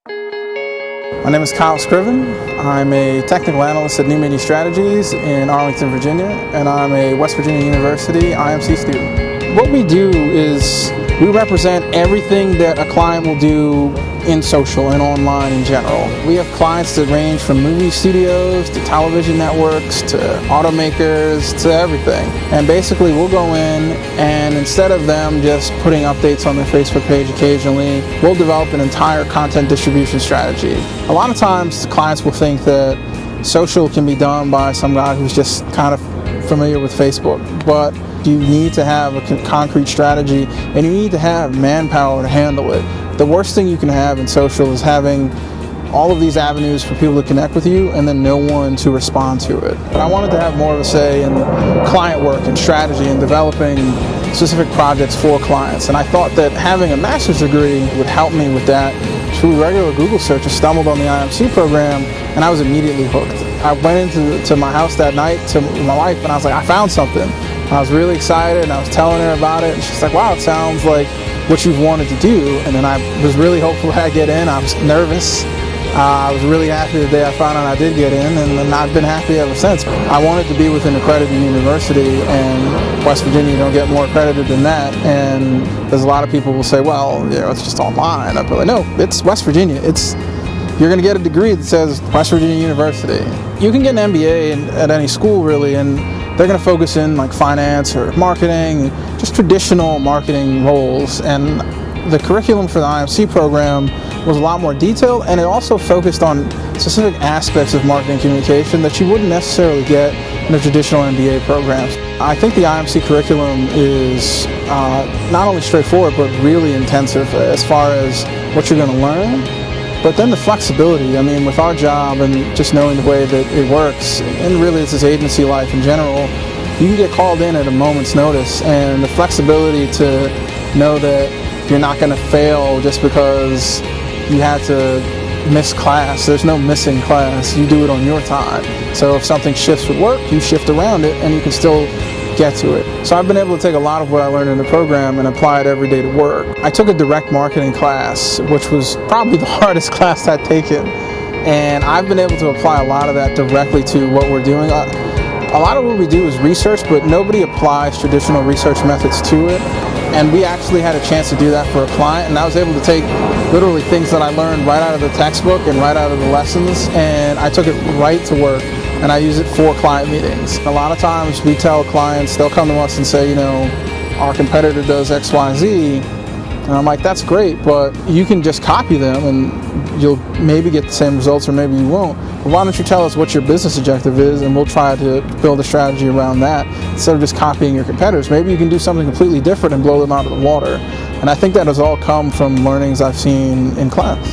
My name is Kyle Scriven. I'm a technical analyst at New Media Strategies in Arlington, Virginia, and I'm a West Virginia University IMC student. What we do is we represent everything that a client will do in social and online in general. We have clients that range from movie studios to television networks to automakers to everything. And basically we'll go in and instead of them just putting updates on their Facebook page occasionally, we'll develop an entire content distribution strategy. A lot of times clients will think that social can be done by some guy who's just kind of familiar with Facebook, but you need to have a concrete strategy and you need to have manpower to handle it. The worst thing you can have in social is having all of these avenues for people to connect with you and then no one to respond to it. I wanted to have more of a say in client work and strategy and developing specific projects for clients, and I thought that having a master's degree would help me with that. Through regular Google search, I stumbled on the IMC program and I was immediately hooked. I went into my house that night to my wife and I was like, I found something. I was really excited and I was telling her about it and she's like, wow, it sounds like what you've wanted to do. And then I was really hopeful I'd get in. I was nervous. I was really happy the day I found out I did get in, and then I've been happy ever since. I wanted to be with an accredited university, and West Virginia, you don't get more accredited than that. And there's a lot of people who will say, well, you know, it's just online. I'd be like, no, it's West Virginia. You're going to get a degree that says West Virginia University. You can get an MBA at any school, really, and they're going to focus in like finance or marketing, just traditional marketing roles. And the curriculum for the IMC program was a lot more detailed, and it also focused on specific aspects of marketing communication that you wouldn't necessarily get in the traditional MBA programs. I think the IMC curriculum is not only straightforward, but really intensive as far as what you're going to learn. But then the flexibility, I mean, with our job and just knowing the way that it works, and really it's this agency life in general, you can get called in at a moment's notice, and the flexibility to know that you're not going to fail just because you had to miss class. There's no missing class. You do it on your time. So if something shifts with work, you shift around it and you can still get to it. So I've been able to take a lot of what I learned in the program and apply it every day to work. I took a direct marketing class, which was probably the hardest class I'd taken. And I've been able to apply a lot of that directly to what we're doing. A lot of what we do is research, but nobody applies traditional research methods to it. And we actually had a chance to do that for a client, and I was able to take literally things that I learned right out of the textbook and right out of the lessons, and I took it right to work, and I use it for client meetings. A lot of times we tell clients, they'll come to us and say, you know, our competitor does X, Y, Z, and I'm like, that's great, but you can just copy them and you'll maybe get the same results or maybe you won't. But why don't you tell us what your business objective is and we'll try to build a strategy around that instead of just copying your competitors. Maybe you can do something completely different and blow them out of the water. And I think that has all come from learnings I've seen in class.